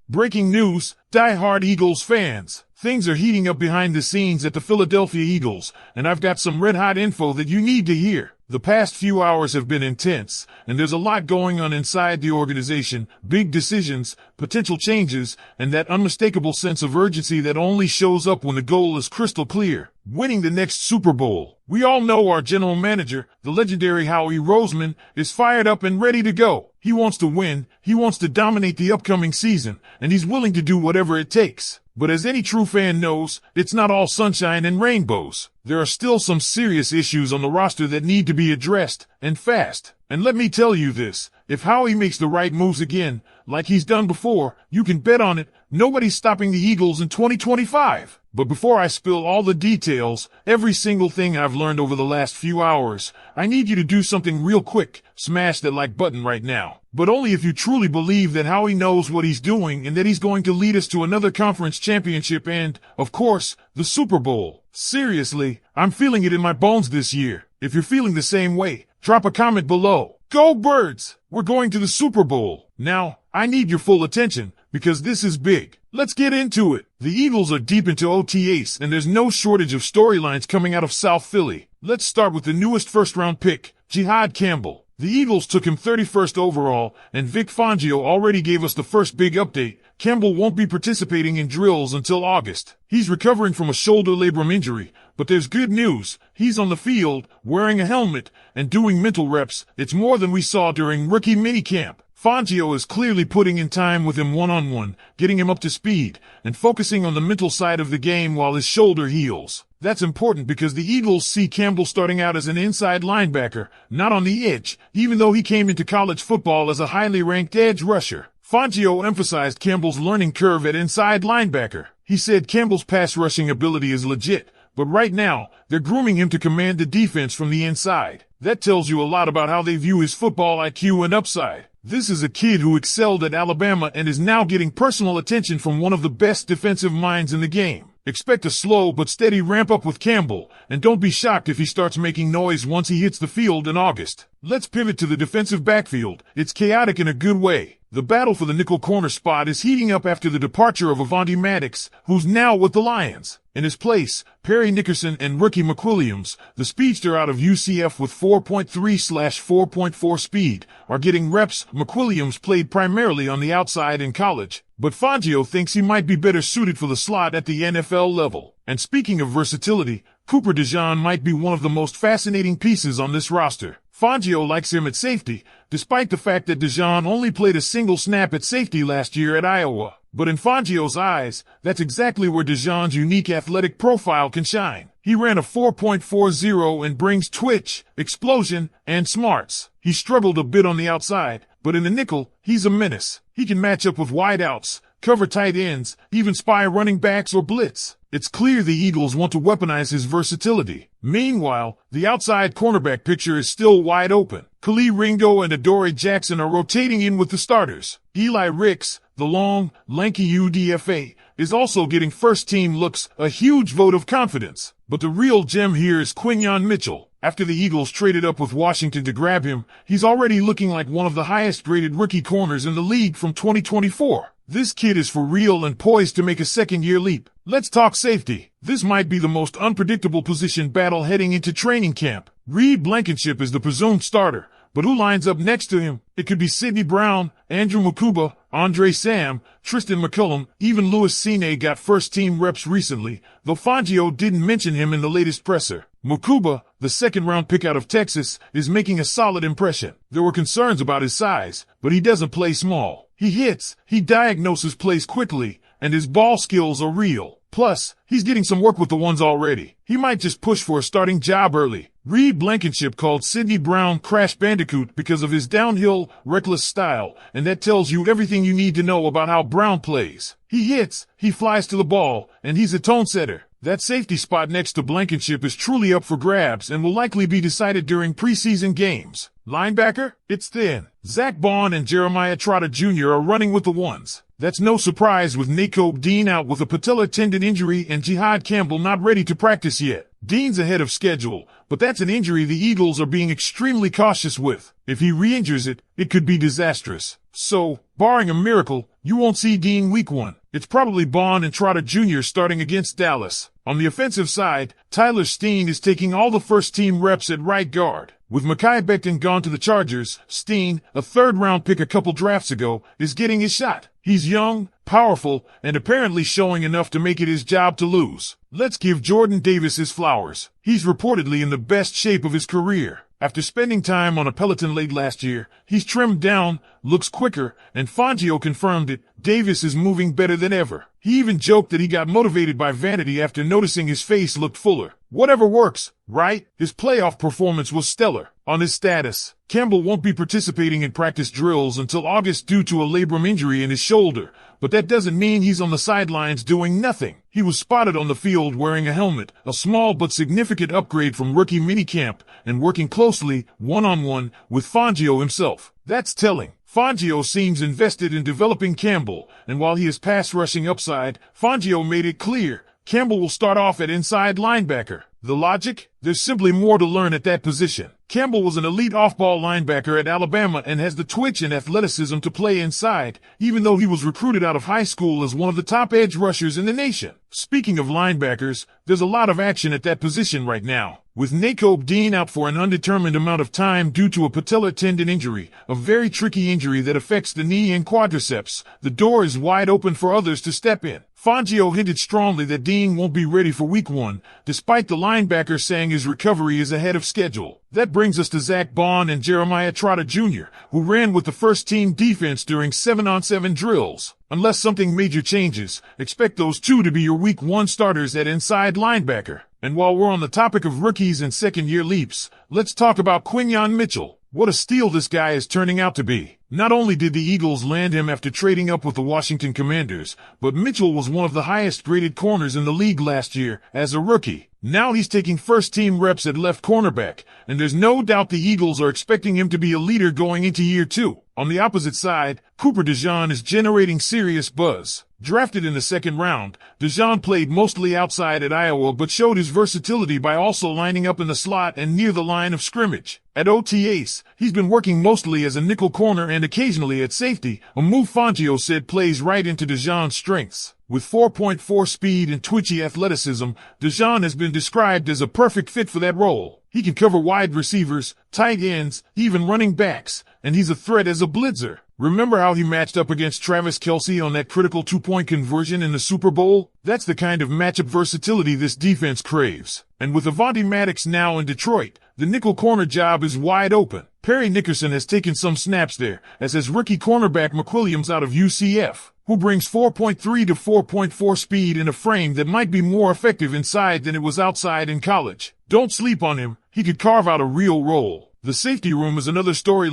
Breaking news, die-hard Eagles fans. Things are heating up behind the scenes at the Philadelphia Eagles, and I've got some red-hot info that you need to hear. The past few hours have been intense, and there's a lot going on inside the organization, big decisions, potential changes, and that unmistakable sense of urgency that only shows up when the goal is crystal clear. Winning the next Super Bowl. We all know our general manager, the legendary Howie Roseman, is fired up and ready to go. He wants to win, he wants to dominate the upcoming season, and he's willing to do whatever it takes. But as any true fan knows, it's not all sunshine and rainbows. There are still some serious issues on the roster that need to be addressed, and fast. And let me tell you this, if Howie makes the right moves again, like he's done before, you can bet on it, nobody's stopping the Eagles in 2025. But before I spill all the details, every single thing I've learned over the last few hours, I need you to do something real quick. Smash that like button right now. But only if you truly believe that Howie knows what he's doing and that he's going to lead us to another conference championship and, of course, the Super Bowl. Seriously, I'm feeling it in my bones this year. If you're feeling the same way, drop a comment below. Go Birds! We're going to the Super Bowl. Now, I need your full attention, because this is big. Let's get into it. The Eagles are deep into OTAs, and there's no shortage of storylines coming out of South Philly. Let's start with the newest first-round pick, Jihad Campbell. The Eagles took him 31st overall, and Vic Fangio already gave us the first big update. Campbell won't be participating in drills until August. He's recovering from a shoulder labrum injury, but there's good news. He's on the field, wearing a helmet, and doing mental reps. It's more than we saw during rookie minicamp. Fangio is clearly putting in time with him one-on-one, getting him up to speed, and focusing on the mental side of the game while his shoulder heals. That's important because the Eagles see Campbell starting out as an inside linebacker, not on the edge, even though he came into college football as a highly ranked edge rusher. Fangio emphasized Campbell's learning curve at inside linebacker. He said Campbell's pass rushing ability is legit, but right now, they're grooming him to command the defense from the inside. That tells you a lot about how they view his football IQ and upside. This is a kid who excelled at Alabama and is now getting personal attention from one of the best defensive minds in the game. Expect a slow but steady ramp up with Campbell, and don't be shocked if he starts making noise once he hits the field in August. Let's pivot to the defensive backfield. It's chaotic in a good way. The battle for the nickel corner spot is heating up after the departure of Avonte Maddox, who's now with the Lions. In his place, Perry Nickerson and rookie McWilliams, the speedster out of UCF with 4.3/4.4 speed, are getting reps. McWilliams played primarily on the outside in college, but Fangio thinks he might be better suited for the slot at the NFL level. And speaking of versatility, Cooper DeJean might be one of the most fascinating pieces on this roster. Fangio likes him at safety, despite the fact that DeJean only played a single snap at safety last year at Iowa. But in Fangio's eyes, that's exactly where DeJean's unique athletic profile can shine. He ran a 4.40 and brings twitch, explosion, and smarts. He struggled a bit on the outside, but in the nickel, he's a menace. He can match up with wideouts, cover tight ends, even spy running backs or blitz. It's clear the Eagles want to weaponize his versatility. Meanwhile, the outside cornerback picture is still wide open. Khalil Ringo and Adoree Jackson are rotating in with the starters. Eli Ricks, the long, lanky UDFA, is also getting first-team looks, a huge vote of confidence. But the real gem here is Quinyon Mitchell. After the Eagles traded up with Washington to grab him, he's already looking like one of the highest-graded rookie corners in the league from 2024. This kid is for real and poised to make a second-year leap. Let's talk safety. This might be the most unpredictable position battle heading into training camp. Reed Blankenship is the presumed starter, but who lines up next to him? It could be Sidney Brown, Andrew Mukuba, Andre Sam, Tristan McCullum, even Louis Cine got first-team reps recently, though Fangio didn't mention him in the latest presser. Mukuba, the second-round pick out of Texas, is making a solid impression. There were concerns about his size, but he doesn't play small. He hits, he diagnoses plays quickly, and his ball skills are real. Plus, he's getting some work with the ones already. He might just push for a starting job early. Reed Blankenship called Sidney Brown Crash Bandicoot because of his downhill, reckless style, and that tells you everything you need to know about how Brown plays. He hits, he flies to the ball, and he's a tone setter. That safety spot next to Blankenship is truly up for grabs and will likely be decided during preseason games. Linebacker? It's thin. Zach Bond and Jeremiah Trotter Jr. are running with the ones. That's no surprise with Nakobe Dean out with a patellar tendon injury and Jihad Campbell not ready to practice yet. Dean's ahead of schedule, but that's an injury the Eagles are being extremely cautious with. If he re-injures it, it could be disastrous. So, barring a miracle, you won't see Dean week 1. It's probably Bond and Trotter Jr. starting against Dallas. On the offensive side, Tyler Steen is taking all the first-team reps at right guard. With Mekhi Becton gone to the Chargers, Steen, a third-round pick a couple drafts ago, is getting his shot. He's young, powerful, and apparently showing enough to make it his job to lose. Let's give Jordan Davis his flowers. He's reportedly in the best shape of his career. After spending time on a Peloton late last year, he's trimmed down, looks quicker, and Fangio confirmed it. Davis is moving better than ever. He even joked that he got motivated by vanity after noticing his face looked fuller. Whatever works, right? His playoff performance was stellar. On his status, Campbell won't be participating in practice drills until August due to a labrum injury in his shoulder, but that doesn't mean he's on the sidelines doing nothing. He was spotted on the field wearing a helmet, a small but significant upgrade from rookie minicamp, and working closely, one-on-one, with Fangio himself. That's telling. Fangio seems invested in developing Campbell, and while he has pass rushing upside, Fangio made it clear Campbell will start off at inside linebacker. The logic? There's simply more to learn at that position. Campbell was an elite off-ball linebacker at Alabama and has the twitch and athleticism to play inside, even though he was recruited out of high school as one of the top edge rushers in the nation. Speaking of linebackers, there's a lot of action at that position right now. With Nakobe Dean out for an undetermined amount of time due to a patellar tendon injury, a very tricky injury that affects the knee and quadriceps, the door is wide open for others to step in. Fangio hinted strongly that Dean won't be ready for week 1, despite the linebacker saying his recovery is ahead of schedule. That brings us to Zach Bond and Jeremiah Trotter Jr., who ran with the first-team defense during 7-on-7 drills. Unless something major changes, expect those two to be your week 1 starters at inside linebacker. And while we're on the topic of rookies and second-year leaps, let's talk about Quinyon Mitchell. What a steal this guy is turning out to be. Not only did the Eagles land him after trading up with the Washington Commanders, but Mitchell was one of the highest-graded corners in the league last year as a rookie. Now he's taking first-team reps at left cornerback, and there's no doubt the Eagles are expecting him to be a leader going into year 2. On the opposite side, Cooper DeJean is generating serious buzz. Drafted in the second round, DeJean played mostly outside at Iowa but showed his versatility by also lining up in the slot and near the line of scrimmage. At OTAs, he's been working mostly as a nickel corner and occasionally at safety, a move Fangio said plays right into DeJean's strengths. With 4.4 speed and twitchy athleticism, DeJean has been described as a perfect fit for that role. He can cover wide receivers, tight ends, even running backs, and he's a threat as a blitzer. Remember how he matched up against Travis Kelce on that critical 2-point conversion in the Super Bowl? That's the kind of matchup versatility this defense craves. And with Avonte Maddox now in Detroit, the nickel corner job is wide open. Perry Nickerson has taken some snaps there, as has rookie cornerback McWilliams out of UCF, who brings 4.3 to 4.4 speed in a frame that might be more effective inside than it was outside in college. Don't sleep on him. He could carve out a real role. The safety room is another story.